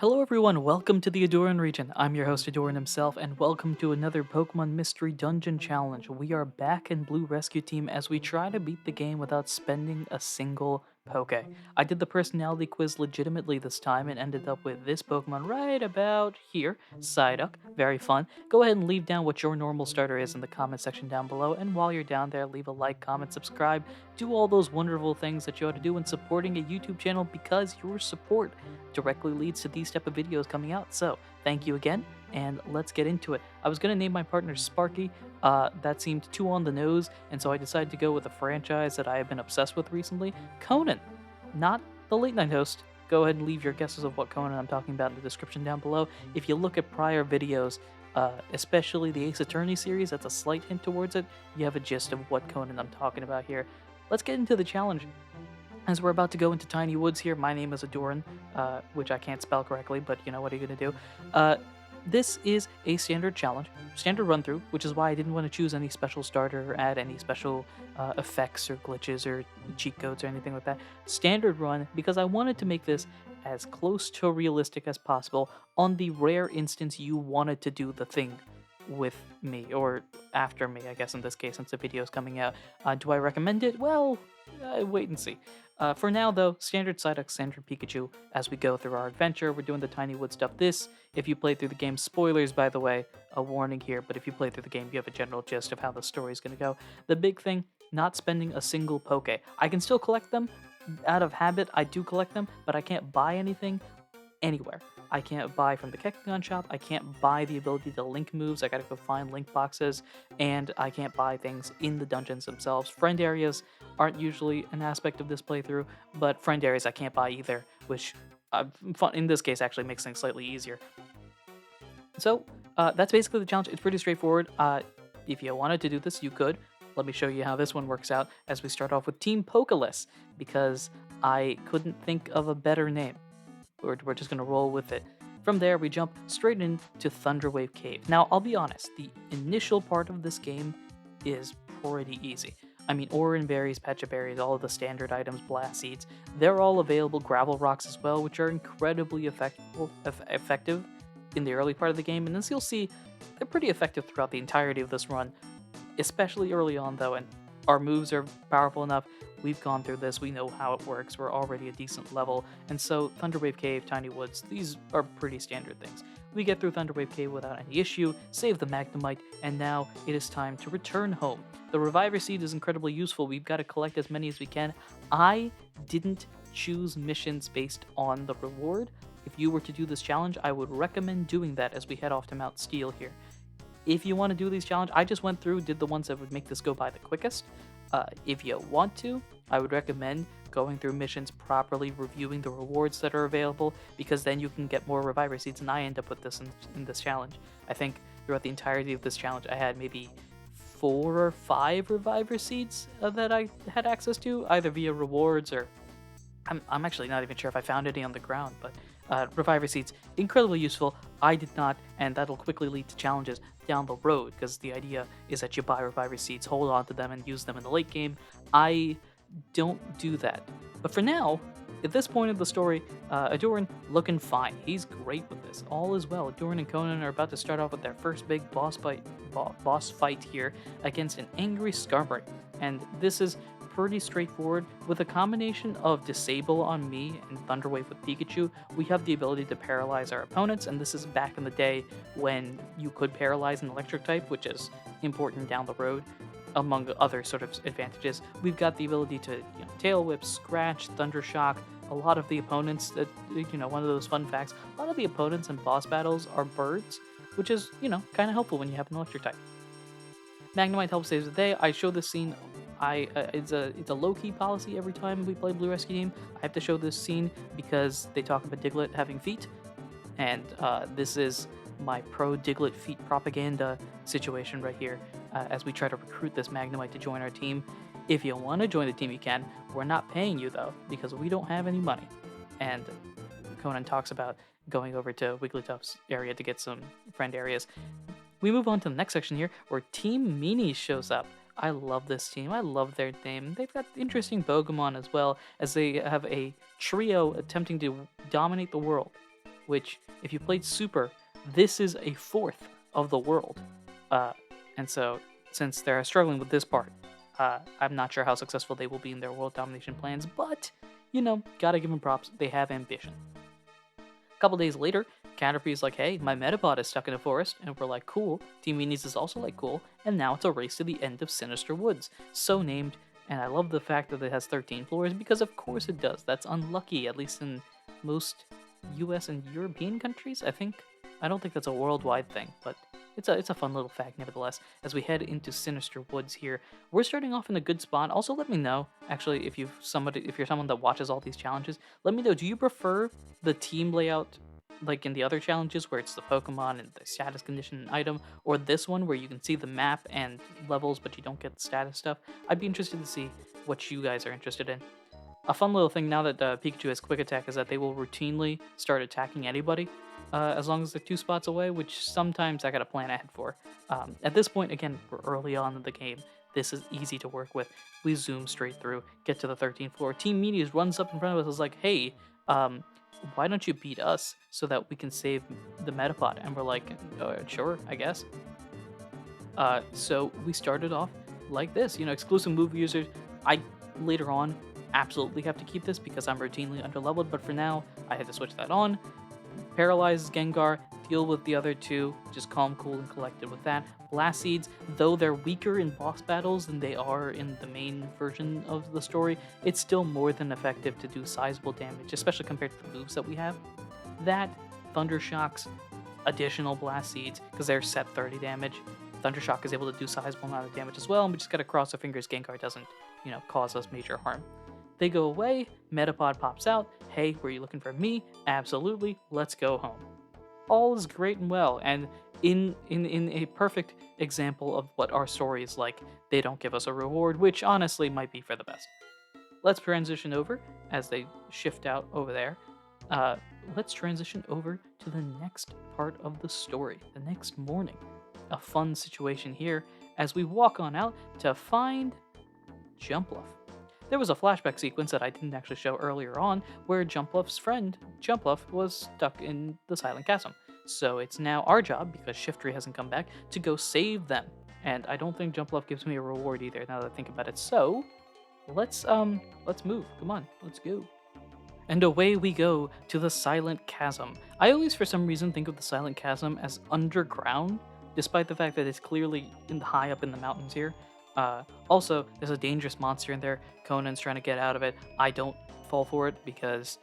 Hello everyone, welcome to the Ahdurin region. I'm your host Ahdurin himself, and welcome to another Pokemon Mystery Dungeon Challenge. We are back in Blue Rescue Team as we try to beat the game without spending a single Poké. I did the personality quiz legitimately this time and ended up with this Pokemon right about here, Psyduck. Very fun. Go ahead and leave down what your normal starter is in the comment section down below, and while you're down there, leave a like, comment, subscribe, do all those wonderful things that you ought to do in supporting a YouTube channel because your support directly leads to these type of videos coming out. So thank you again, and let's get into it. I was gonna name my partner Sparky. That seemed too on the nose, and so I decided to go with a franchise that I have been obsessed with recently, Conan, not the late night host. Go ahead and leave your guesses of what Conan I'm talking about in the description down below. If you look at prior videos, especially the Ace Attorney series, that's a slight hint towards it. You have a gist of what Conan I'm talking about here. Let's get into the challenge. As we're about to go into Tiny Woods here, my name is Ahdurin, which I can't spell correctly, but you know, what are you going to do? This is a standard challenge, standard run through, which is why I didn't want to choose any special starter or add any special effects or glitches or cheat codes or anything like that. Standard run, because I wanted to make this as close to realistic as possible on the rare instance you wanted to do the thing with me, or after me, I guess in this case, since the video is coming out. Do I recommend it? Well, wait and see. For now, though, standard Psyduck, standard Pikachu. As we go through our adventure, we're doing the Tiny Wood stuff. This, if you play through the game, spoilers, by the way, a warning here, but if you play through the game, you have a general gist of how the story is going to go. The big thing, not spending a single Poké. I can still collect them. Out of habit, I do collect them, but I can't buy anything anywhere. I can't buy from the Kekgon shop, I can't buy the ability to link moves, I gotta go find link boxes, and I can't buy things in the dungeons themselves. Friend areas aren't usually an aspect of this playthrough, but friend areas I can't buy either, which in this case actually makes things slightly easier. So that's basically the challenge. It's pretty straightforward. If you wanted to do this, you could. Let me show you how this one works out as we start off with Team Pokeless, because I couldn't think of a better name. We're just going to roll with it. From there, we jump straight into Thunderwave Cave. Now, I'll be honest, the initial part of this game is pretty easy. I mean, Oran berries, Pecha berries, all of the standard items, blast seeds, they're all available. Gravel rocks as well, which are incredibly effective in the early part of the game. And as you'll see, they're pretty effective throughout the entirety of this run, especially early on, though. And our moves are powerful enough. We've gone through this, we know how it works, we're already a decent level, and so Thunderwave Cave, Tiny Woods, these are pretty standard things. We get through Thunderwave Cave without any issue, save the Magnemite, and now it is time to return home. The Reviver Seed is incredibly useful, we've got to collect as many as we can. I didn't choose missions based on the reward. If you were to do this challenge, I would recommend doing that as we head off to Mount Steel here. If you want to do these challenges, I just went through, did the ones that would make this go by the quickest. If you want to, I would recommend going through missions properly, reviewing the rewards that are available, because then you can get more Reviver Seeds, and I end up with this in this challenge. I think throughout the entirety of this challenge, I had maybe 4 or 5 Reviver Seeds that I had access to, either via rewards or... I'm actually not even sure if I found any on the ground, but Reviver Seeds, incredibly useful. I did not, and that'll quickly lead to challenges down the road, because the idea is that you buy Reviver Seeds, hold on to them, and use them in the late game. I don't do that. But for now, at this point of the story, Ahdurin looking fine. He's great with this. All is well. Ahdurin and Conan are about to start off with their first big boss fight here against an angry Skarmory. And this is pretty straightforward. With a combination of Disable on me and Thunderwave with Pikachu, we have the ability to paralyze our opponents, and this is back in the day when you could paralyze an electric type, which is important down the road. Among other sort of advantages, we've got the ability to Tail Whip, Scratch, Thunder Shock. A lot of the opponents that, one of those fun facts, a lot of the opponents in boss battles are birds, which is, kind of helpful when you have an electric type. Magnemite helps save the day. I show this scene. It's a low-key policy every time we play Blue Rescue Team. I have to show this scene because they talk about Diglett having feet, and this is my pro Diglett feet propaganda situation right here, as we try to recruit this Magnemite to join our team. If you want to join the team, you can. We're not paying you, though, because we don't have any money. And Conan talks about going over to Wigglytuff's area to get some friend areas. We move on to the next section here, where Team Meanie shows up. I love this team. I love their name. They've got interesting Pokemon as well, as they have a trio attempting to dominate the world which, if you played Super, this is a fourth of the world. Uh, and so, since they're struggling with this part, I'm not sure how successful they will be in their world domination plans, but, gotta give them props. They have ambition. A couple days later, Caterpie's like, hey, my Metapod is stuck in a forest, and we're like, cool. Team Meanies is also like, cool, and now it's a race to the end of Sinister Woods. So named, and I love the fact that it has 13 floors, because of course it does. That's unlucky, at least in most US and European countries, I think. I don't think that's a worldwide thing, but it's a fun little fact nevertheless. As we head into Sinister Woods here, we're starting off in a good spot. Also, let me know, actually, if you're someone that watches all these challenges, let me know, do you prefer the team layout like in the other challenges where it's the Pokemon and the status condition and item, or this one where you can see the map and levels but you don't get the status stuff? I'd be interested to see what you guys are interested in. A fun little thing now that Pikachu has Quick Attack is that they will routinely start attacking anybody as long as they're 2 spots away, which sometimes I gotta plan ahead for. At this point, again, we're early on in the game. This is easy to work with. We zoom straight through, get to the 13th floor. Team Meteors runs up in front of us, is like, hey, why don't you beat us so that we can save the Metapod? And we're like, sure, I guess. So we started off like this, exclusive move users. I later on absolutely have to keep this because I'm routinely underleveled, but for now, I had to switch that on. Paralyzes Gengar, deal with the other two, just calm, cool, and collected with that. Blast Seeds, though they're weaker in boss battles than they are in the main version of the story, it's still more than effective to do sizable damage, especially compared to the moves that we have. That, Thunder Shocks, additional Blast Seeds, because they're set 30 damage. Thunder Shock is able to do sizable amount of damage as well, and we just gotta cross our fingers Gengar doesn't, cause us major harm. They go away, Metapod pops out. Hey, were you looking for me? Absolutely, let's go home. All is great and well, and in a perfect example of what our story is like, they don't give us a reward, which honestly might be for the best. Let's transition over as they shift out over there. Let's transition over to the next part of the story, the next morning. A fun situation here as we walk on out to find Jumpluff. There was a flashback sequence that I didn't actually show earlier on where Jumpluff's friend, Jumpluff, was stuck in the Silent Chasm. So it's now our job, because Shiftry hasn't come back, to go save them. And I don't think Jumpluff gives me a reward either, now that I think about it. So, let's move. Come on, let's go. And away we go to the Silent Chasm. I always, for some reason, think of the Silent Chasm as underground, despite the fact that it's clearly high up in the mountains here. Also, there's a dangerous monster in there. Conan's trying to get out of it. I don't fall for it because,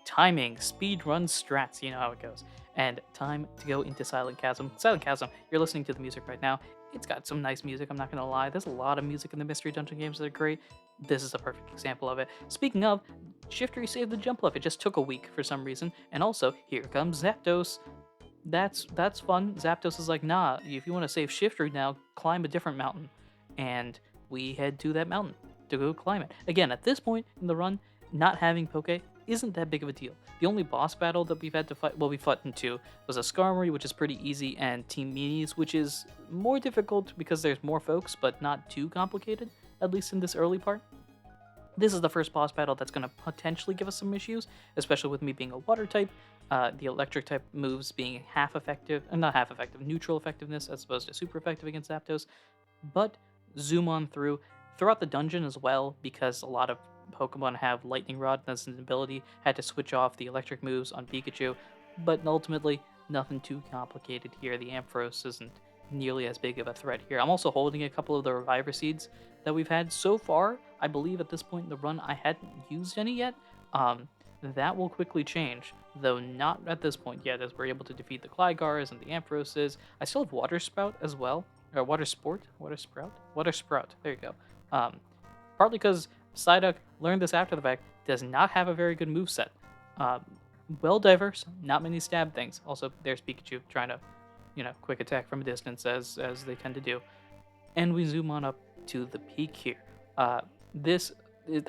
timing, speed run strats, you know how it goes. And time to go into Silent Chasm. Silent Chasm, you're listening to the music right now. It's got some nice music, I'm not going to lie. There's a lot of music in the Mystery Dungeon games that are great. This is a perfect example of it. Speaking of, Shiftry saved the Jumpluff. It just took a week for some reason. And also, here comes Zapdos. That's fun. Zapdos is like, nah, if you want to save Shiftry now, climb a different mountain. And we head to that mountain to go climb it. Again, at this point in the run, not having Poké isn't that big of a deal. The only boss battle that we've had to fight, well, we fought in 2, was a Skarmory, which is pretty easy, and Team Meanies, which is more difficult because there's more folks, but not too complicated, at least in this early part. This is the first boss battle that's going to potentially give us some issues, especially with me being a water type, the electric type moves being neutral effectiveness as opposed to super effective against Zapdos. But zoom on throughout the dungeon as well, because a lot of Pokemon have Lightning Rod as an ability, had to switch off the electric moves on Pikachu, but ultimately, nothing too complicated here. The Ampharos isn't nearly as big of a threat here. I'm also holding a couple of the Reviver Seeds that we've had so far. I believe at this point in the run, I hadn't used any yet. That will quickly change, though not at this point yet, as we're able to defeat the Clygars and the Ampharoses. I still have Water Spout as well. Or Water Sprout. There you go. Partly because Psyduck, learned this after the fact, does not have a very good moveset. Well diverse, not many stab things. Also, there's Pikachu trying to, quick attack from a distance, as they tend to do. And we zoom on up to the peak here. This,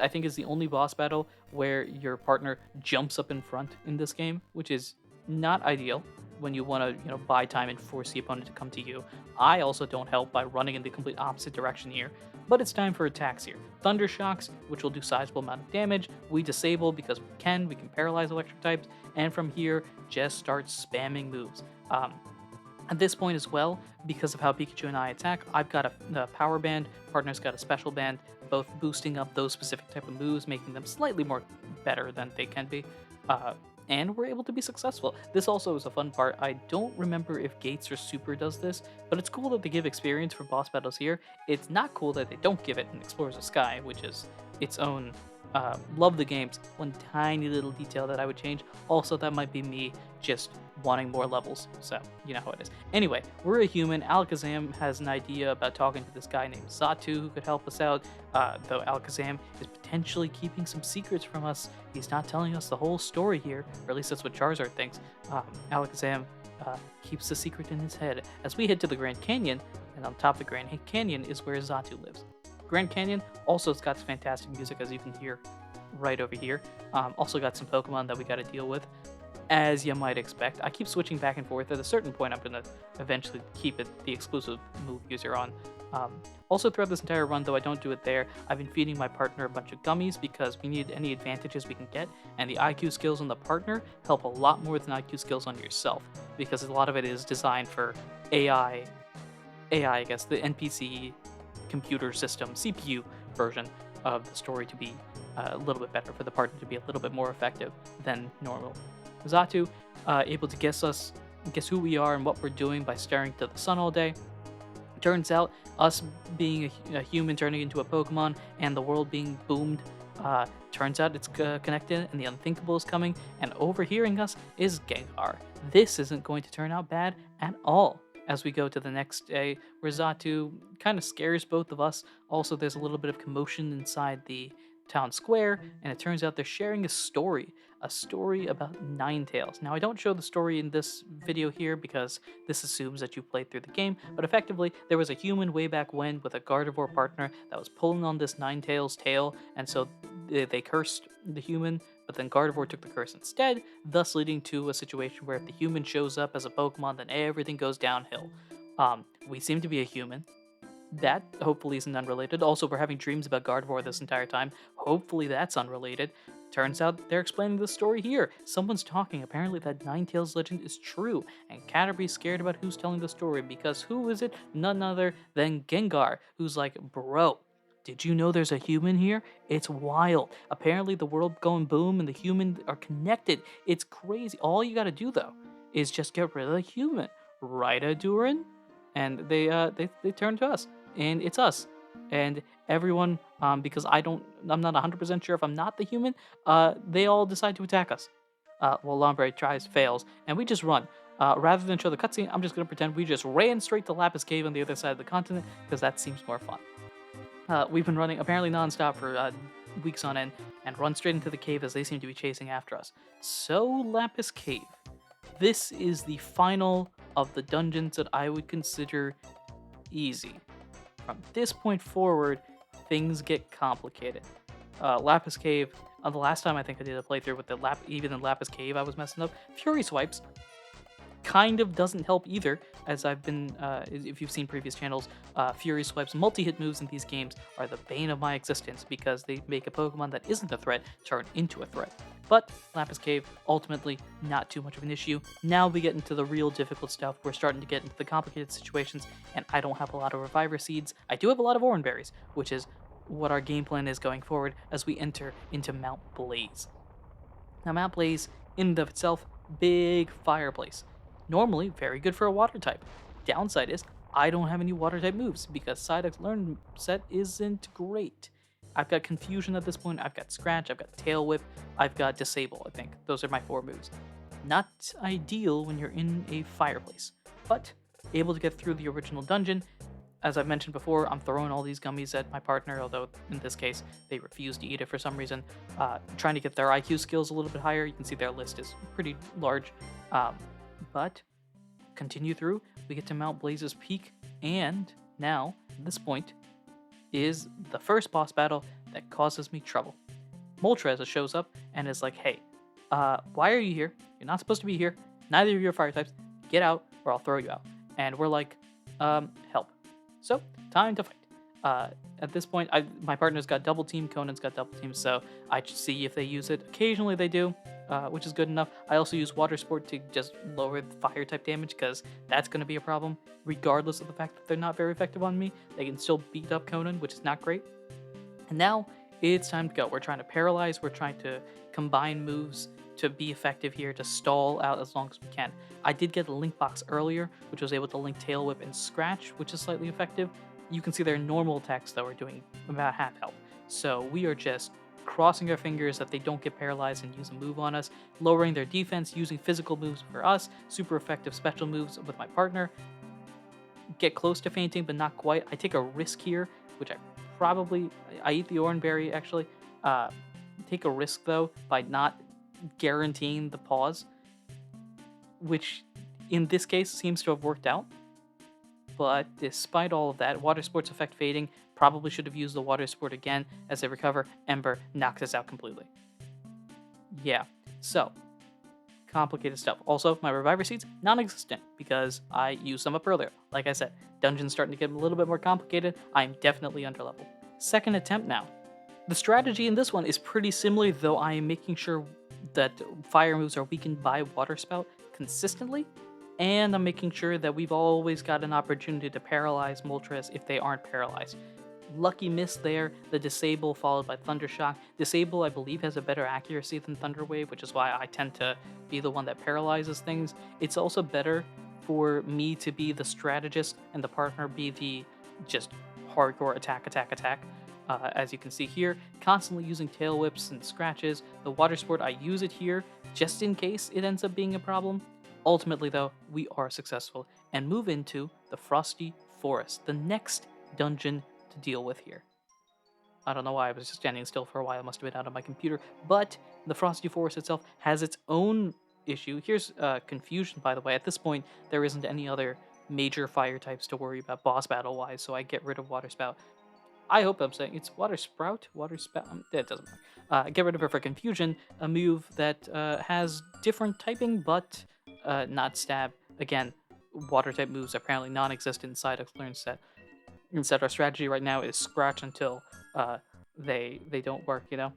I think, is the only boss battle where your partner jumps up in front in this game, which is not ideal. when you want to, buy time and force the opponent to come to you. I also don't help by running in the complete opposite direction here. But it's time for attacks here. Thunder Shocks, which will do sizable amount of damage. We disable because we can paralyze electric types, and from here, just start spamming moves. At this point as well, because of how Pikachu and I attack, I've got a power band, partner's got a special band, both boosting up those specific type of moves, making them slightly more better than they can be. Uh, and we're able to be successful. This also is a fun part. I don't remember if Gates or Super does this, but it's cool that they give experience for boss battles here. It's not cool that they don't give it in Explorers of Sky, which is its own. Love the games. One tiny little detail that I would change. Also, that might be me just wanting more levels. So, you know how it is. Anyway, we're a human. Alakazam has an idea about talking to this guy named Zatu who could help us out. Though Alakazam is potentially keeping some secrets from us. He's not telling us the whole story here, or at least that's what Charizard thinks. Alakazam keeps the secret in his head. As we head to the Grand Canyon, and on top of the Grand Canyon is where Zatu lives. Grand Canyon also has got fantastic music, as you can hear right over here. Also got some Pokemon that we got to deal with, as you might expect. I keep switching back and forth. At a certain point, I'm going to eventually keep it the exclusive move user on. Also, throughout this entire run, though I don't do it there, I've been feeding my partner a bunch of gummies because we need any advantages we can get, and the IQ skills on the partner help a lot more than IQ skills on yourself, because a lot of it is designed for AI, I guess, the NPC computer system, CPU version of the story to be a little bit better, for the partner to be a little bit more effective than normal. Zatu, able to guess who we are and what we're doing by staring to the sun all day. Turns out, us being a human turning into a Pokemon and the world being boomed, turns out it's connected and the unthinkable is coming, and overhearing us is Gengar. This isn't going to turn out bad at all. As we go to the next day, where Zatu kind of scares both of us. Also, there's a little bit of commotion inside the town square, and it turns out they're sharing a story about Ninetales. Now, I don't show the story in this video here because this assumes that you played through the game, but effectively, there was a human way back when with a Gardevoir partner that was pulling on this Ninetales tail, and so they cursed the human, but then Gardevoir took the curse instead, thus leading to a situation where if the human shows up as a Pokemon, then everything goes downhill. We seem to be a human. That hopefully isn't unrelated. Also, we're having dreams about Gardevoir this entire time. Hopefully that's unrelated. Turns out they're explaining the story here. Someone's talking. Apparently that Ninetales legend is true, and Caterpie's scared about who's telling the story, because who is it? None other than Gengar, who's like, bro, did you know there's a human here? It's wild. Apparently the world going boom and the human are connected. It's crazy. All you gotta do though is just get rid of the human. Right, Ahdurin? And they turn to us. And it's us. And everyone, because I'm not 100% sure if I'm not the human, they all decide to attack us. Well, Lombre tries, fails, and we just run. Rather than show the cutscene, I'm just gonna pretend we just ran straight to Lapis Cave on the other side of the continent, because that seems more fun. We've been running apparently nonstop for weeks on end, and run straight into the cave as they seem to be chasing after us. So, Lapis Cave. This is the final of the dungeons that I would consider easy. From this point forward, things get complicated. Lapis Cave, the last time I think I did a playthrough with even in Lapis Cave I was messing up. Fury Swipes kind of doesn't help either, as I've been, if you've seen previous channels, Fury Swipe's multi-hit moves in these games are the bane of my existence because they make a Pokemon that isn't a threat turn into a threat. But Lapis Cave, ultimately, not too much of an issue. Now we get into the real difficult stuff. We're starting to get into the complicated situations, and I don't have a lot of Reviver Seeds. I do have a lot of Oran Berries, which is what our game plan is going forward as we enter into Mount Blaze. Now, Mount Blaze, in and of itself, big fireplace. Normally, very good for a water type. Downside is, I don't have any water type moves because Psyduck's Learn set isn't great. I've got Confusion at this point, I've got Scratch, I've got Tail Whip, I've got Disable, I think. Those are my 4 moves. Not ideal when you're in a fireplace, but able to get through the original dungeon. As I've mentioned before, I'm throwing all these gummies at my partner, although in this case, they refuse to eat it for some reason. Trying to get their IQ skills a little bit higher. You can see their list is pretty large. But continue through, we get to Mount Blaze's peak, and now, at this point, is the first boss battle that causes me trouble. Moltres shows up and is like, hey, why are you here? You're not supposed to be here. Neither of you are fire types. Get out, or I'll throw you out. And we're like, help. So, time to fight. Uh, at this point, my partner's got double team, Conan's got double team, so I just see if they use it. Occasionally they do, which is good enough. I also use water sport to just lower the fire type damage because that's going to be a problem, regardless of the fact that they're not very effective on me. They can still beat up Conan, which is not great. And now it's time to go. We're trying to paralyze. We're trying to combine moves to be effective here, to stall out as long as we can. I did get a link box earlier, which was able to link Tail Whip and Scratch, which is slightly effective. You can see their normal attacks, though, are doing about half health. So we are just crossing our fingers that they don't get paralyzed and use a move on us, lowering their defense, using physical moves for us, super effective special moves with my partner, get close to fainting, but not quite. I take a risk here, which I eat the orange berry actually. Take a risk though by not guaranteeing the pause, which in this case seems to have worked out. But despite all of that, water sports affect fading. Probably should have used the water sport again as they recover. Ember knocks us out completely. Yeah, so complicated stuff. Also, my reviver seeds, non-existent because I used them up earlier. Like I said, dungeon's starting to get a little bit more complicated. I'm definitely underleveled. Second attempt now. The strategy in this one is pretty similar, though I am making sure that fire moves are weakened by water spout consistently, and I'm making sure that we've always got an opportunity to paralyze Moltres if they aren't paralyzed. Lucky miss there, the Disable followed by Thundershock. Disable, I believe, has a better accuracy than Thunderwave, which is why I tend to be the one that paralyzes things. It's also better for me to be the strategist and the partner be the just hardcore attack. As you can see here, constantly using tail whips and scratches. The water sport, I use it here just in case it ends up being a problem. Ultimately, though, we are successful and move into the Frosty Forest, the next dungeon to deal with here. I don't know why I was just standing still for a while. I must have been out of my computer. But the Frosty Forest itself has its own issue. Here's confusion, by the way. At this point, there isn't any other major fire types to worry about boss battle-wise, so I get rid of Water Spout. I hope I'm saying it's Water Sprout? Water Spout? It doesn't matter. Get rid of it for confusion. A move that has different typing, but not stab. Again, water type moves are apparently non-existent inside of Clearance set. Instead, our strategy right now is scratch until they don't work, you know?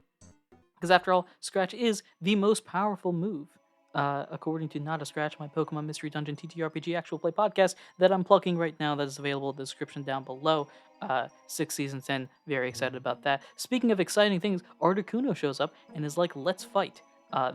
Because after all, Scratch is the most powerful move, according to Not a Scratch, my Pokemon Mystery Dungeon TTRPG actual play podcast that I'm plugging right now. That is available in the description down below. 6 seasons in, very excited about that. Speaking of exciting things, Articuno shows up and is like, let's fight.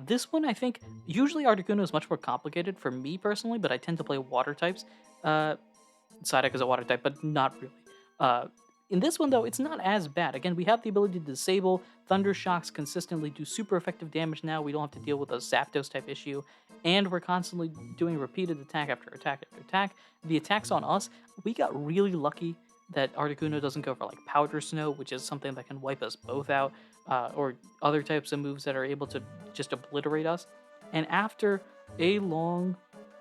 This one, I think, usually Articuno is much more complicated for me personally, but I tend to play water types. Psyduck is a water type, but not really. In this one, though, it's not as bad. Again, we have the ability to disable. Thunder Shocks consistently do super effective damage now. We don't have to deal with a Zapdos type issue. And we're constantly doing repeated attack after attack after attack. The attacks on us, we got really lucky that Articuno doesn't go for like Powder Snow, which is something that can wipe us both out, or other types of moves that are able to just obliterate us. And after a long,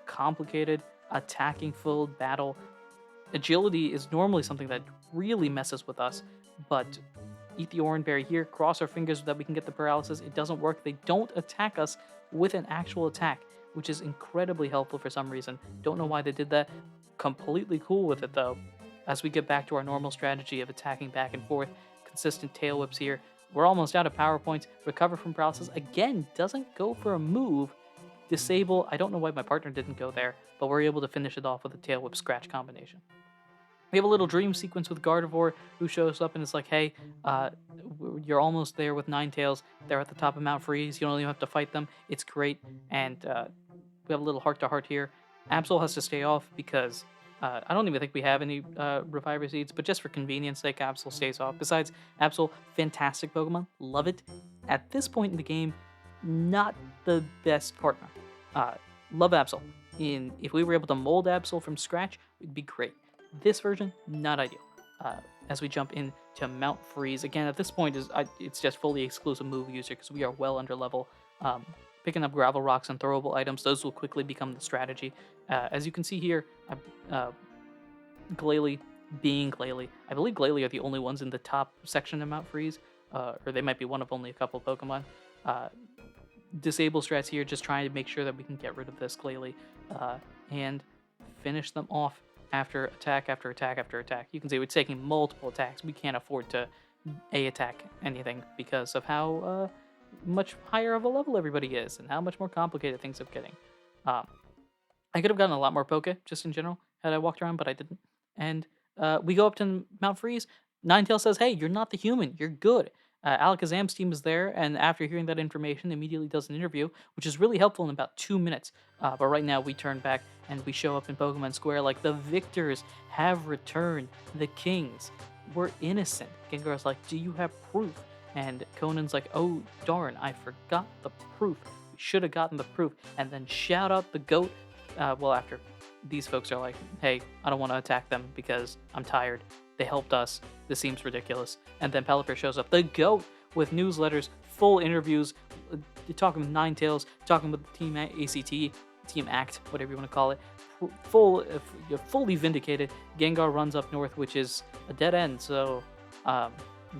complicated, attacking-filled battle, agility is normally something that really messes with us, but eat the orange berry here, cross our fingers that we can get the paralysis. It doesn't work. They don't attack us with an actual attack, which is incredibly helpful for some reason. Don't know why they did that. Completely cool with it, though. As we get back to our normal strategy of attacking back and forth, consistent tail whips here. We're almost out of power points. Recover from paralysis. Again, doesn't go for a move. Disable. I don't know why my partner didn't go there, but we're able to finish it off with a tail whip scratch combination. We have a little dream sequence with Gardevoir, who shows up and is like, hey, you're almost there with Ninetales. They're at the top of Mount Freeze. You don't even have to fight them. It's great. And we have a little heart-to-heart here. Absol has to stay off because I don't even think we have any Reviver Seeds, but just for convenience sake, Absol stays off. Besides, Absol, fantastic Pokemon. Love it. At this point in the game, not the best partner. Love Absol. If we were able to mold Absol from scratch, it'd be great. This version, not ideal. As we jump into Mount Freeze, again, at this point, it's just fully exclusive move user because we are well under level. Picking up gravel rocks and throwable items, those will quickly become the strategy. As you can see here, Glalie being Glalie. I believe Glalie are the only ones in the top section of Mount Freeze, or they might be one of only a couple Pokemon. disable strats here, just trying to make sure that we can get rid of this Glalie and finish them off after attack after attack after attack. You can see we're taking multiple attacks. We can't afford to attack anything because of how much higher of a level everybody is and how much more complicated things are getting. Um, I could have gotten a lot more Poké just in general had I walked around, but I didn't. And we go up to Mount Freeze. Ninetales says, "Hey, you're not the human. You're good." Alakazam's team is there, and after hearing that information, immediately does an interview, which is really helpful in about 2 minutes. But right now, we turn back and we show up in Pokemon Square like the victors have returned. The kings were innocent. Gengar's like, "Do you have proof?" And Conan's like, "Oh, darn, I forgot the proof. We should have gotten the proof." And then shout out the goat. After these folks are like, "Hey, I don't want to attack them because I'm tired. They helped us. This seems ridiculous." And then Pelipper shows up, the GOAT, with newsletters, full interviews, talking with Ninetales, talking with Team ACT, Team ACT, whatever you want to call it. Fully vindicated. Gengar runs up north, which is a dead end, so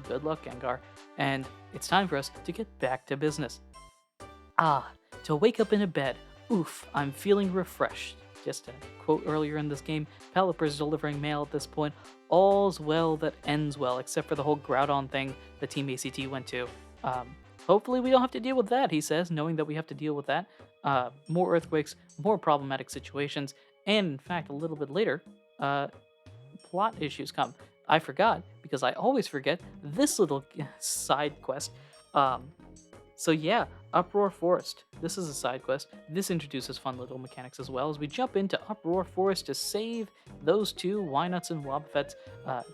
good luck, Gengar. And it's time for us to get back to business. To wake up in a bed. Oof, I'm feeling refreshed. Just a quote earlier in this game, Pelipper's delivering mail at this point. All's well that ends well, except for the whole Groudon thing that Team ACT went to. Hopefully we don't have to deal with that, he says, knowing that we have to deal with that. More earthquakes, more problematic situations, and in fact, a little bit later, plot issues come. I forgot, because I always forget, this little side quest. So yeah, Uproar Forest. This is a side quest. This introduces fun little mechanics as well as we jump into Uproar Forest to save those two Wynuts and Wobbuffets,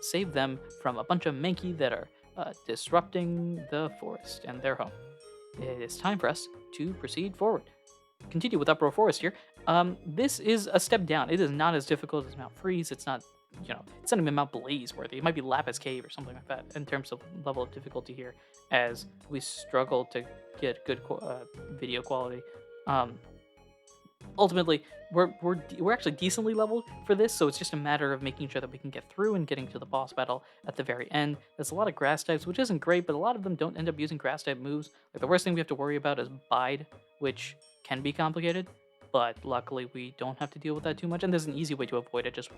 save them from a bunch of Mankey that are disrupting the forest and their home. It is time for us to proceed forward. Continue with Uproar Forest here. This is a step down. It is not as difficult as Mount Freeze. It's not, it's not even Mount Blaze worthy. It might be Lapis Cave or something like that in terms of level of difficulty here, as we struggle to get good video quality. Ultimately, we're actually decently leveled for this, so it's just a matter of making sure that we can get through and getting to the boss battle at the very end. There's a lot of grass types, which isn't great, but a lot of them don't end up using grass type moves. Like the worst thing we have to worry about is Bide, which can be complicated, but luckily we don't have to deal with that too much, and there's an easy way to avoid it. Just,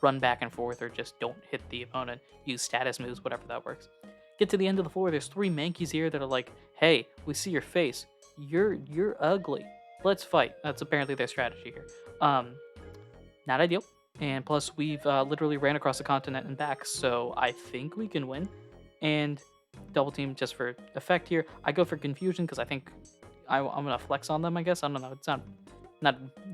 run back and forth or just don't hit the opponent, use status moves, whatever that works. Get to the end of the floor, there's 3 Mankeys here that are like, "Hey, we see your face. You're ugly. Let's fight." That's apparently their strategy here. Not ideal. And plus, we've literally ran across the continent and back, so I think we can win. And double team just for effect here. I go for confusion because I think I'm gonna flex on them, I guess. I don't know. It's not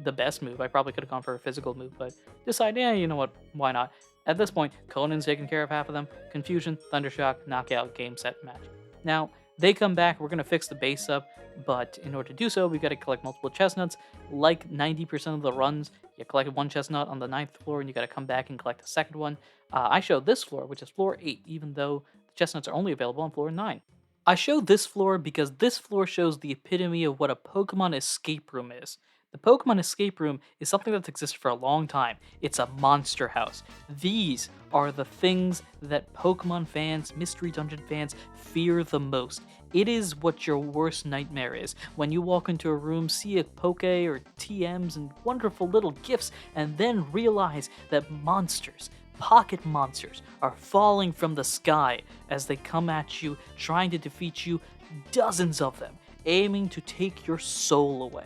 the best move. I probably could have gone for a physical move, but decide, you know what? Why not? At this point, Conan's taking care of half of them. Confusion, Thundershock, knockout, game, set, match. Now, they come back. We're going to fix the base up, but in order to do so, we've got to collect multiple chestnuts. Like 90% of the runs, you collect 1 chestnut on the 9th floor, and you got to come back and collect a second one. I show this floor, which is floor 8, even though the chestnuts are only available on floor 9. I show this floor because this floor shows the epitome of what a Pokemon escape room is. The Pokemon escape room is something that's existed for a long time. It's a monster house. These are the things that Pokemon fans, Mystery Dungeon fans, fear the most. It is what your worst nightmare is. When you walk into a room, see a Poké or TMs and wonderful little gifts, and then realize that monsters, pocket monsters, are falling from the sky as they come at you, trying to defeat you, dozens of them, aiming to take your soul away.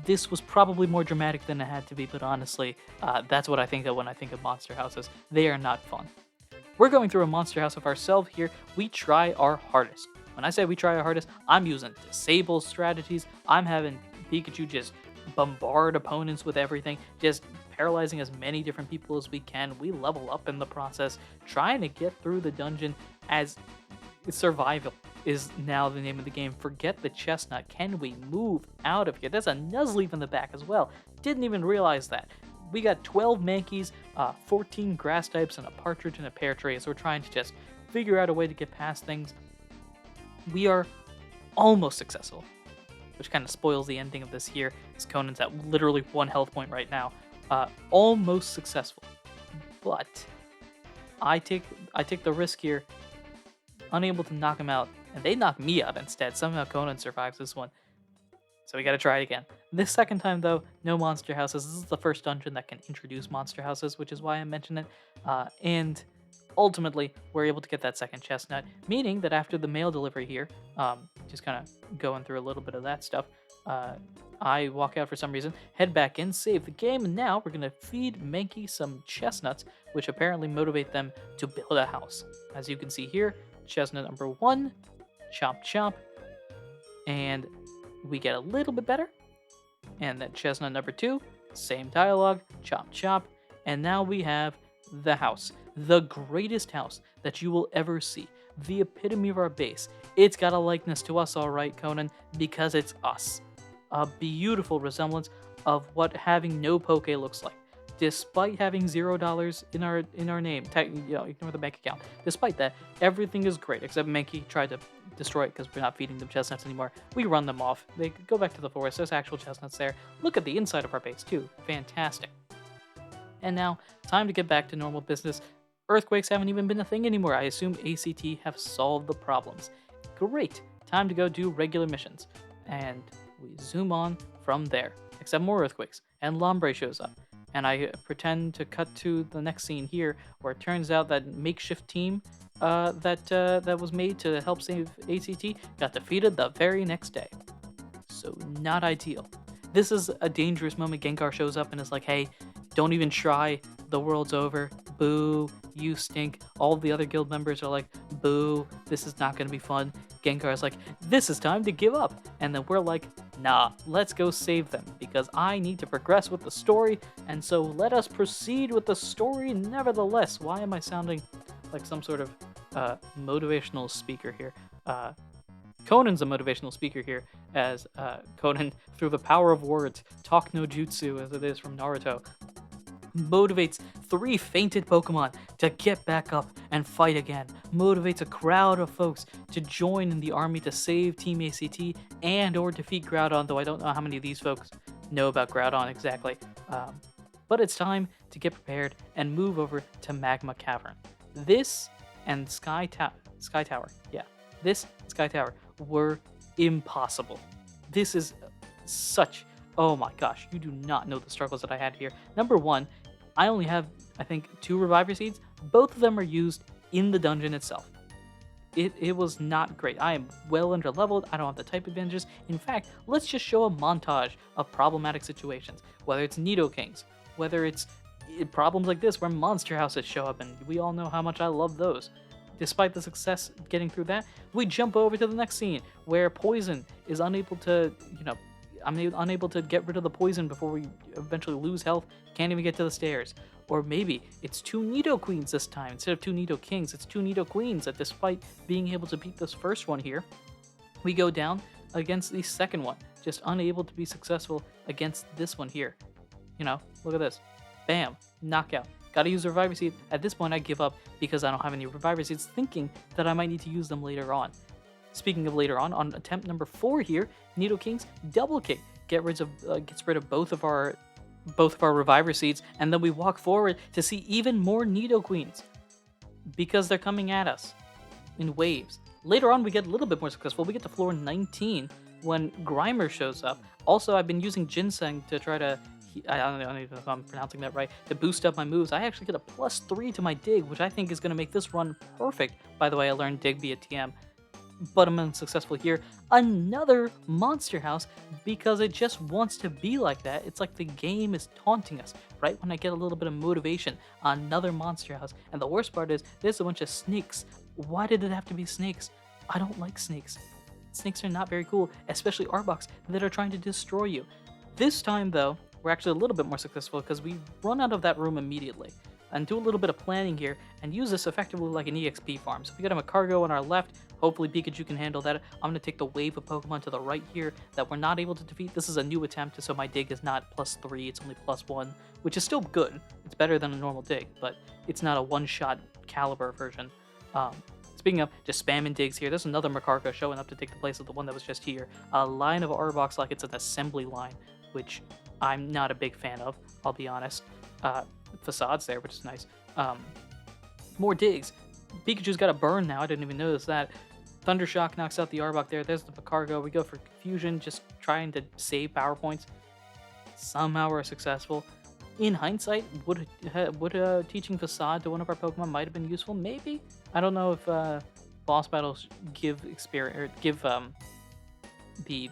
This was probably more dramatic than it had to be, but honestly, that's what I think of when I think of monster houses. They are not fun. We're going through a monster house of ourselves here. We try our hardest. When I say we try our hardest, I'm using disable strategies. I'm having Pikachu just bombard opponents with everything, just paralyzing as many different people as we can. We level up in the process, trying to get through the dungeon as survival is now the name of the game. Forget the chestnut. Can we move out of here? There's a Nuzleaf in the back as well. Didn't even realize that. We got 12 Mankeys, 14 grass types, and a Partridge and a Pear Tree, so we're trying to just figure out a way to get past things. We are almost successful, which kind of spoils the ending of this here, as Conan's at literally 1 health point right now. Almost successful, but I take the risk here, unable to knock him out and they knock me out instead. Somehow Conan survives this one. So we gotta try it again. This second time, though, no monster houses. This is the first dungeon that can introduce monster houses, which is why I mentioned it. And ultimately, we're able to get that second chestnut, meaning that after the mail delivery here, just kind of going through a little bit of that stuff, uh, I walk out for some reason, head back in, save the game, and now we're gonna feed Mankey some chestnuts, which apparently motivate them to build a house. As you can see here, chestnut number 1, chomp chomp, and we get a little bit better. And then chestnut number 2, same dialogue, chop chop. And now we have the house, the greatest house that you will ever see, the epitome of our base. It's got a likeness to us, all right, Conan, because it's us. A beautiful resemblance of what having no Poké looks like. Despite having $0 in our name, ignore the bank account. Despite that, everything is great except Mankey tried to destroy it because we're not feeding them chestnuts anymore. We run them off. They go back to the forest. There's actual chestnuts there. Look at the inside of our base too. Fantastic. And now, time to get back to normal business. Earthquakes haven't even been a thing anymore. I assume ACT have solved the problems. Great. Time to go do regular missions. And we zoom on from there. Except more earthquakes. And Lombre shows up. And I pretend to cut to the next scene here, where it turns out that makeshift team that was made to help save ACT got defeated the very next day. So not ideal. This is a dangerous moment. Gengar shows up and is like, hey, don't even try. The world's over. Boo, you stink. All the other guild members are like, boo, this is not going to be fun. Gengar's like, this is time to give up. And then we're like, nah, let's go save them because I need to progress with the story. And so let us proceed with the story nevertheless. Why am I sounding like some sort of motivational speaker here? Conan's a motivational speaker here, as Conan, through the power of words, talk no jutsu as it is from Naruto, motivates 3 fainted Pokemon to get back up and fight again, motivates a crowd of folks to join in the army to save Team ACT and or defeat Groudon, though I don't know how many of these folks know about Groudon exactly. But it's time to get prepared and move over to Magma Cavern. This and Sky Tower, this Sky Tower were impossible. This is such, oh my gosh, you do not know the struggles that I had here. Number 1, I only have, I think, 2 Reviver Seeds. Both of them are used in the dungeon itself. It was not great. I am well underleveled. I don't have the type advantages. In fact, let's just show a montage of problematic situations. Whether it's Nidokings, whether it's problems like this where monster houses show up, and we all know how much I love those. Despite the success getting through that, we jump over to the next scene where Poison is unable to, I'm unable to get rid of the poison before we eventually lose health, can't even get to the stairs. Or maybe it's 2 Nidoqueens this time. Instead of 2 Nidokings, it's 2 Nidoqueens that despite being able to beat this first one here, we go down against the second one, just unable to be successful against this one here. Look at this. Bam, knockout. Gotta use a Reviver Seed. At this point, I give up because I don't have any Reviver Seeds, thinking that I might need to use them later on. Speaking of later on attempt number 4 here, Nidokings double kick gets rid of both of our Reviver Seeds, and then we walk forward to see even more Nidoqueens because they're coming at us in waves. Later on, we get a little bit more successful. We get to floor 19 when Grimer shows up. Also, I've been using Ginseng to try to, I don't know if I'm pronouncing that right, to boost up my moves. I actually get a +3 to my Dig, which I think is going to make this run perfect. By the way, I learned Dig via TM. But I'm unsuccessful here. Another monster house because it just wants to be like that. It's like the game is taunting us right when I get a little bit of motivation. Another monster house. And the worst part is there's a bunch of snakes. Why did it have to be snakes? I don't like snakes. Snakes are not very cool, especially Arboks that are trying to destroy you. This time though, we're actually a little bit more successful because we run out of that room immediately and do a little bit of planning here and use this effectively like an EXP farm. So we got him a Cargo on our left. Hopefully Pikachu can handle that. I'm going to take the wave of Pokemon to the right here that we're not able to defeat. This is a new attempt, so my Dig is not +3, it's only +1, which is still good. It's better than a normal Dig, but it's not a one-shot caliber version. Speaking of just spamming Digs here, there's another Macargo showing up to take the place of the one that was just here. A line of Arboks like it's an assembly line, which I'm not a big fan of, I'll be honest. Facades there, which is nice. More Digs. Pikachu's got a burn now, I didn't even notice that. Thunder Shock knocks out the Arbok there. There's the Picargo. We go for Confusion, just trying to save power points. Somehow we're successful. In hindsight, would teaching Facade to one of our Pokemon might have been useful? Maybe. I don't know if boss battles give experience or give the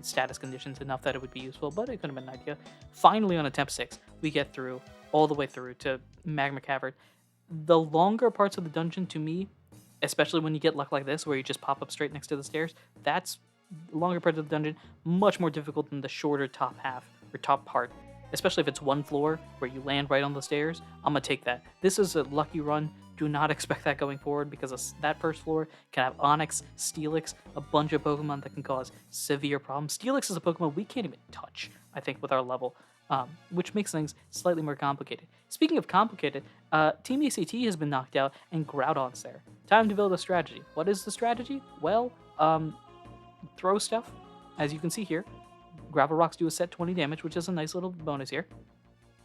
status conditions enough that it would be useful, but it could have been an idea. Finally, on attempt 6, we get through all the way through to Magma Cavern. The longer parts of the dungeon, to me, especially when you get luck like this, where you just pop up straight next to the stairs, that's the longer part of the dungeon, much more difficult than the shorter top half or top part. Especially if it's one floor where you land right on the stairs, I'm gonna take that. This is a lucky run. Do not expect that going forward because that first floor can have Onix, Steelix, a bunch of Pokemon that can cause severe problems. Steelix is a Pokemon we can't even touch, I think, with our level, which makes things slightly more complicated. Speaking of complicated, Team ACT has been knocked out and Groudon's there. Time to build a strategy. What is the strategy? Well, throw stuff, as you can see here. Gravel Rocks do a set 20 damage, which is a nice little bonus here.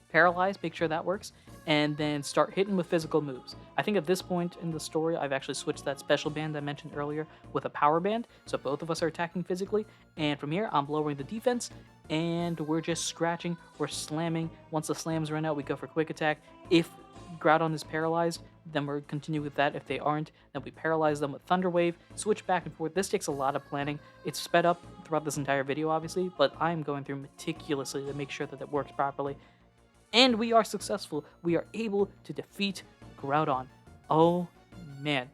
Paralyze, make sure that works, and then start hitting with physical moves. I think at this point in the story, I've actually switched that special band I mentioned earlier with a power band, so both of us are attacking physically, and from here, I'm lowering the defense, and we're just scratching, we're slamming. Once the slams run out, we go for quick attack. If Groudon is paralyzed, then we're continue with that. If they aren't, then we paralyze them with Thunder Wave, switch back and forth. This takes a lot of planning. It's sped up throughout this entire video, obviously, but I'm going through meticulously to make sure that it works properly. And we are successful. We are able to defeat Groudon. Oh man,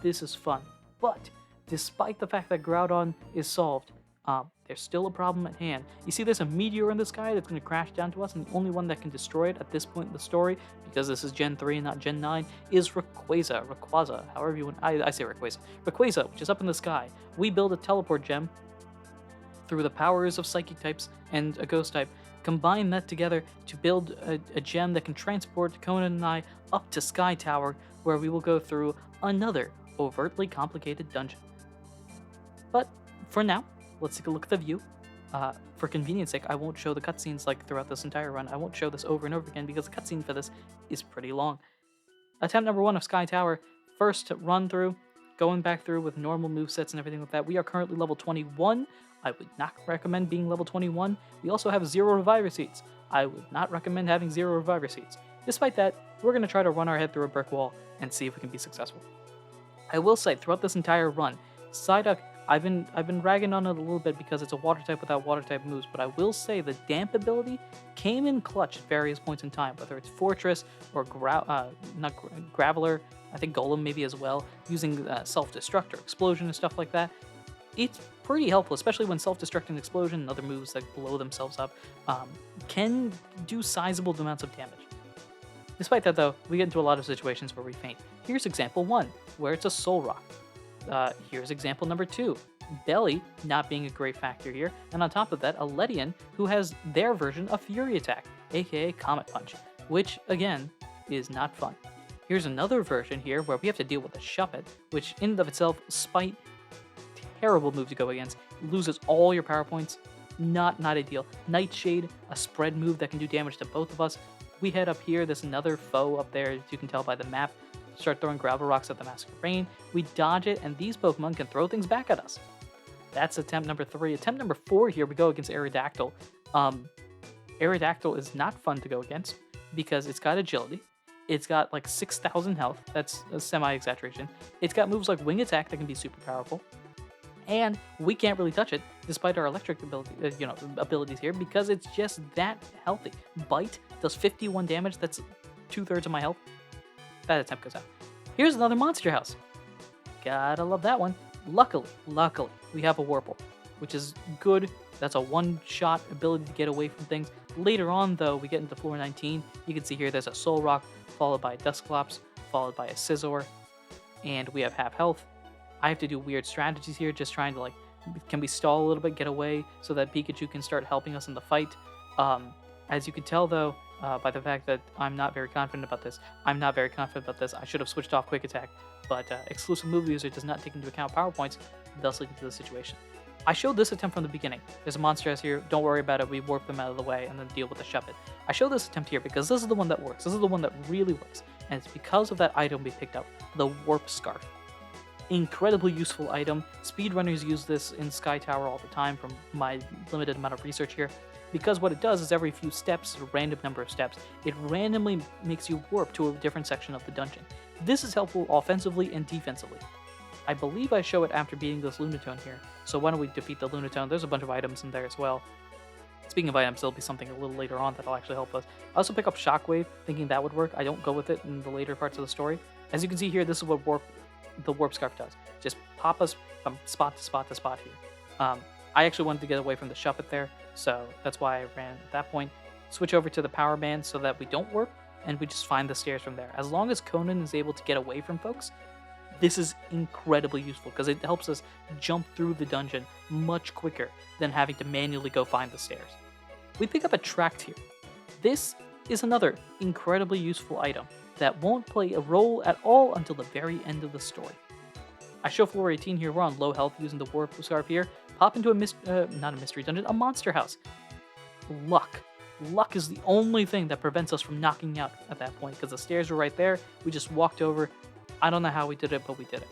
this is fun. But despite the fact that Groudon is solved, there's still a problem at hand. You see there's a meteor in the sky that's going to crash down to us, and the only one that can destroy it at this point in the story, because this is Gen 3 and not Gen 9, is Rayquaza, however you want. I say Rayquaza. Rayquaza, which is up in the sky. We build a teleport gem through the powers of psychic types and a ghost type. Combine that together to build a gem that can transport Conan and I up to Sky Tower, where we will go through another overtly complicated dungeon. But for now, let's take a look at the view. For convenience sake, I won't show the cutscenes like throughout this entire run. I won't show this over and over again because the cutscene for this is pretty long. Attempt number 1 of Sky Tower. First run through, going back through with normal movesets and everything like that. We are currently level 21. I would not recommend being level 21. We also have 0 Reviver Seeds. I would not recommend having 0 Reviver Seeds. Despite that, we're going to try to run our head through a brick wall and see if we can be successful. I will say, throughout this entire run, Psyduck, I've been ragging on it a little bit because it's a water type without water type moves, but I will say the damp ability came in clutch at various points in time, whether it's Fortress or Graveler, I think Golem maybe as well, using Self-Destruct or Explosion and stuff like that. It's pretty helpful, especially when Self-Destruct and Explosion and other moves that blow themselves up can do sizable amounts of damage. Despite that though, we get into a lot of situations where we faint. Here's example 1, where it's a Soul Rock. Here's example number 2, Belly not being a great factor here, and on top of that, a Ledian who has their version of Fury Attack, aka Comet Punch, which again is not fun. Here's another version here where we have to deal with a Shuppet, which in and of itself, Spite, terrible move to go against, loses all your power points, not ideal. Nightshade, a spread move that can do damage to both of us. We head up here, there's another foe up there, as you can tell by the map. Start throwing Gravel Rocks at the Mask of Rain. We dodge it, and these Pokemon can throw things back at us. That's attempt number 3. Attempt number 4 here, we go against Aerodactyl. Aerodactyl is not fun to go against because it's got agility. It's got like 6,000 health. That's a semi-exaggeration. It's got moves like Wing Attack that can be super powerful. And we can't really touch it despite our electric abilities here because it's just that healthy. Bite does 51 damage. That's 2/3 of my health. That attempt goes out. Here's another Monster House. Gotta love that one. Luckily, we have a Warple, which is good. That's a one-shot ability to get away from things. Later on, though, we get into floor 19. You can see here there's a Soul Rock, followed by a Dusclops, followed by a Scizor, and we have half health. I have to do weird strategies here, just trying to, can we stall a little bit, get away, so that Pikachu can start helping us in the fight. As you can tell, though, by the fact that I'm not very confident about this. I should have switched off Quick Attack, but Exclusive Move User does not take into account power points, thus leading to the situation. I showed this attempt from the beginning. There's a Monster House here, don't worry about it, we warp them out of the way and then deal with the Shuppet. I showed this attempt here because this is the one that works, this is the one that really works, and it's because of that item we picked up, the Warp Scarf. Incredibly useful item. Speedrunners use this in Sky Tower all the time from my limited amount of research here. Because what it does is every few steps, a random number of steps, it randomly makes you warp to a different section of the dungeon. This is helpful offensively and defensively. I believe I show it after beating this Lunatone here, so why don't we defeat the Lunatone? There's a bunch of items in there as well. Speaking of items, there'll be something a little later on that'll actually help us. I also pick up Shockwave, thinking that would work. I don't go with it in the later parts of the story. As you can see here, this is what the Warp Scarf does. Just pop us from spot to spot to spot here. I actually wanted to get away from the Shuppet there, so that's why I ran at that point. Switch over to the Power Band so that we don't warp, and we just find the stairs from there. As long as Conan is able to get away from folks, this is incredibly useful because it helps us jump through the dungeon much quicker than having to manually go find the stairs. We pick up a tract here. This is another incredibly useful item that won't play a role at all until the very end of the story. I show floor 18 here, we're on low health using the Warp Scarf here. Pop into not a mystery dungeon, a monster house. Luck. Luck is the only thing that prevents us from knocking out at that point because the stairs were right there. We just walked over. I don't know how we did it, but we did it.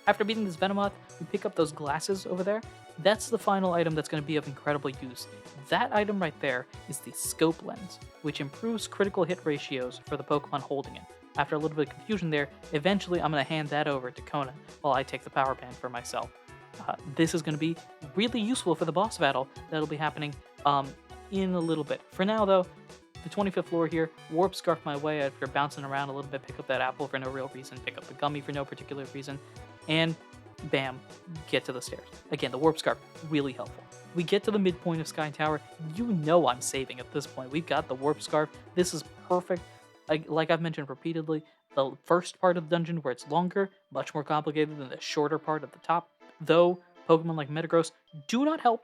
After beating this Venomoth, we pick up those glasses over there. That's the final item that's going to be of incredible use. That item right there is the Scope Lens, which improves critical hit ratios for the Pokemon holding it. After a little bit of confusion there, eventually I'm going to hand that over to Conan while I take the Power Band for myself. This is going to be really useful for the boss battle that'll be happening in a little bit. For now, though, the 25th floor here, Warp Scarf my way after bouncing around a little bit, pick up that apple for no real reason, pick up the gummy for no particular reason, and bam, get to the stairs. Again, the Warp Scarf, really helpful. We get to the midpoint of Sky Tower, you know I'm saving at this point. We've got the Warp Scarf, this is perfect. Like I've mentioned repeatedly, the first part of the dungeon where it's longer, much more complicated than the shorter part at the top, though Pokemon like Metagross do not help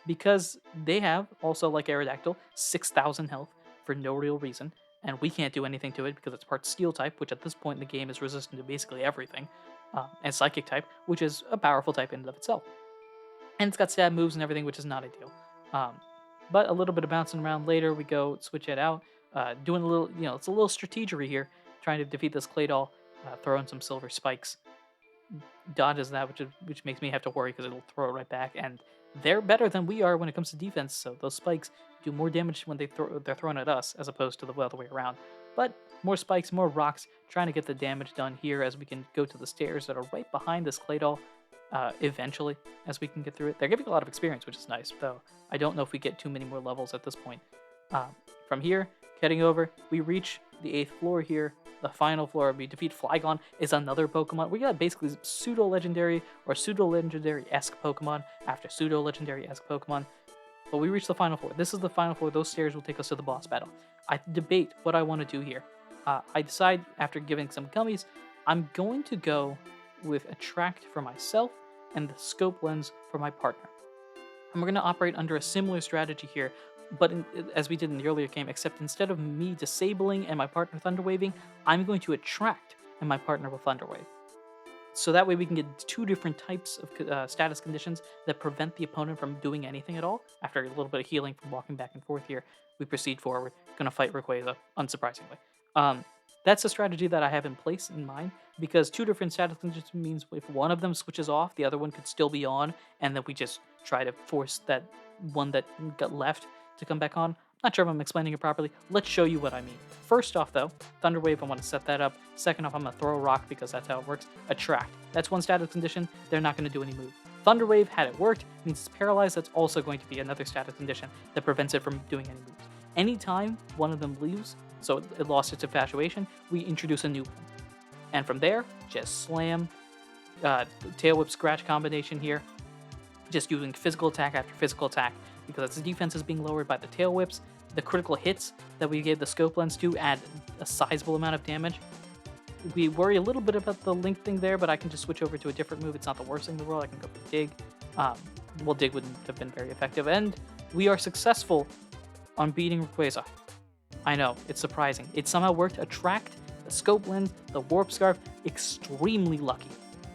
because they have, also like Aerodactyl, 6,000 health for no real reason, and we can't do anything to it because it's part Steel type, which at this point in the game is resistant to basically everything, and Psychic type, which is a powerful type in and of itself. And it's got stab moves and everything, which is not ideal. But a little bit of bouncing around later, we go switch it out, doing a little, it's a little strategery here, trying to defeat this Claydol, throwing some silver spikes. Dodges that, which makes me have to worry because it'll throw it right back, and they're better than we are when it comes to defense, so those spikes do more damage when they're thrown at us as opposed to the other way around. But more spikes, more rocks, trying to get the damage done here as we can go to the stairs that are right behind this Claydol. Eventually, as we can get through it. They're giving a lot of experience, which is nice, though I don't know if we get too many more levels at this point. From here, heading over, we reach the 8th floor here, the final floor. We defeat Flygon, is another Pokemon. We got basically pseudo-legendary or pseudo-legendary-esque Pokemon after pseudo-legendary-esque Pokemon. But we reach the final floor. This is the final floor. Those stairs will take us to the boss battle. I debate what I want to do here. I decide, after giving some gummies, I'm going to go with a tract for myself and the Scope Lens for my partner. And we're going to operate under a similar strategy here, but as we did in the earlier game, except instead of me disabling and my partner Thunder Waving, I'm going to attract and my partner will Thunder Wave. So that way we can get two different types of status conditions that prevent the opponent from doing anything at all. After a little bit of healing from walking back and forth here, we proceed forward. Going to fight Rayquaza, unsurprisingly. That's a strategy that I have in place in mind, because two different status conditions means if one of them switches off, the other one could still be on, and then we just try to force that one that got left to come back on. Not sure if I'm explaining it properly. Let's show you what I mean. First off, though, Thunder Wave, I want to set that up. Second off, I'm going to throw a rock because that's how it works. Attract. That's one status condition. They're not going to do any move. Thunder Wave, had it worked, means it's paralyzed. That's also going to be another status condition that prevents it from doing any moves. Anytime one of them leaves, so it lost its infatuation, we introduce a new one. And from there, just slam, Tail Whip Scratch combination here, just using physical attack after physical attack, because its defense is being lowered by the Tail Whips. The critical hits that we gave the Scope Lens to add a sizable amount of damage. We worry a little bit about the Link thing there, but I can just switch over to a different move. It's not the worst thing in the world. I can go for Dig. Well, Dig wouldn't have been very effective. And we are successful on beating Rayquaza. I know, it's surprising. It somehow worked. Attract, the Scope Lens, the Warp Scarf, extremely lucky.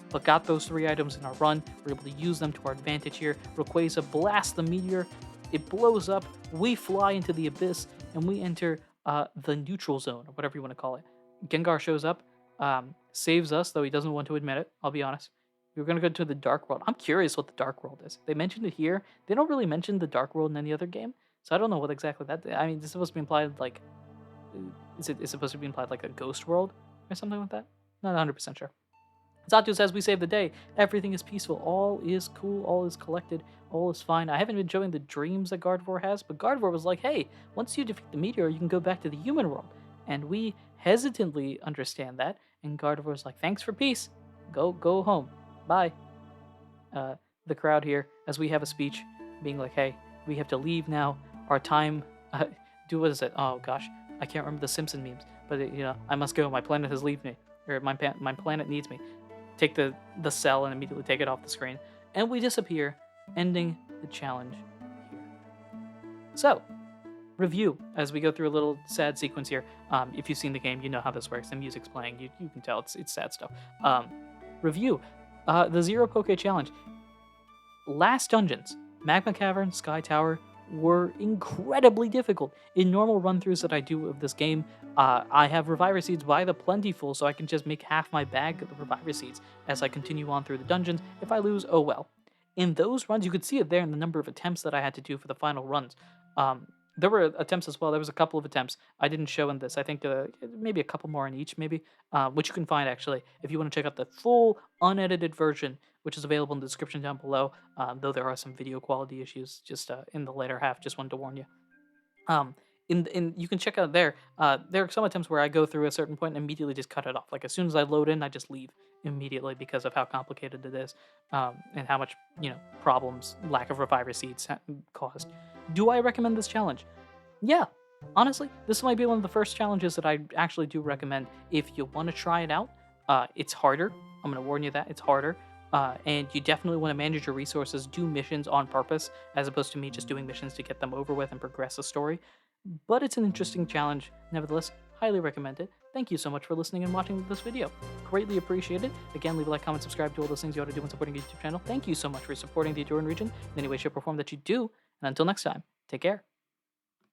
But got those 3 items in our run. We're able to use them to our advantage here. Rayquaza blasts the meteor. It blows up. We fly into the abyss, and we enter the neutral zone, or whatever you want to call it. Gengar shows up. saves us, though he doesn't want to admit it. I'll be honest. We were gonna go to the Dark World. I'm curious what the Dark World is. They mentioned it here. They don't really mention the Dark World in any other game, so I don't know what exactly that. I mean, it's supposed to be implied like, is supposed to be implied like a ghost world or something like that? Not 100% sure. Zatu says we save the day. Everything is peaceful. All is cool. All is collected. All is fine. I haven't been showing the dreams that Gardevoir has, but Gardevoir was like, hey, once you defeat the meteor, you can go back to the human world. And we hesitantly understand that. And Gardevoir's like, thanks for peace. Go home. Bye. The crowd here, as we have a speech, being like, hey, we have to leave now. Our time, do what is it? Oh gosh, I can't remember the Simpson memes, but I must go. My planet has left me, or my planet needs me. Take the cell and immediately take it off the screen, and we disappear, ending the challenge here. So, review as we go through a little sad sequence here. If you've seen the game, you know how this works. The music's playing. You can tell it's sad stuff. Review. The Zero Poké Challenge. Last dungeons, Magma Cavern, Sky Tower, were incredibly difficult. In normal run-throughs that I do of this game, I have Reviver Seeds by the plentiful, so I can just make half my bag of the Reviver Seeds as I continue on through the dungeons. If I lose, oh well. In those runs, you could see it there in the number of attempts that I had to do for the final runs. There were attempts as well. There was a couple of attempts I didn't show in this. I think maybe a couple more in each, maybe, which you can find actually if you want to check out the full unedited version, which is available in the description down below. Though there are some video quality issues just in the later half. Just wanted to warn you. You can check out there. There are some attempts where I go through a certain point and immediately just cut it off. Like as soon as I load in, I just leave immediately because of how complicated it is, and how much problems lack of Reviver Seeds caused. Do I recommend this challenge? Yeah, honestly, this might be one of the first challenges that I actually do recommend if you want to try it out. It's harder. I'm going to warn you that it's harder. And you definitely want to manage your resources, do missions on purpose, as opposed to me just doing missions to get them over with and progress the story. But it's an interesting challenge. Nevertheless, highly recommend it. Thank you so much for listening and watching this video. Greatly appreciate it. Again, leave a like, comment, subscribe to all those things you ought to do when supporting your YouTube channel. Thank you so much for supporting the Ahdurin region in any way, shape, or form that you do. And until next time, take care.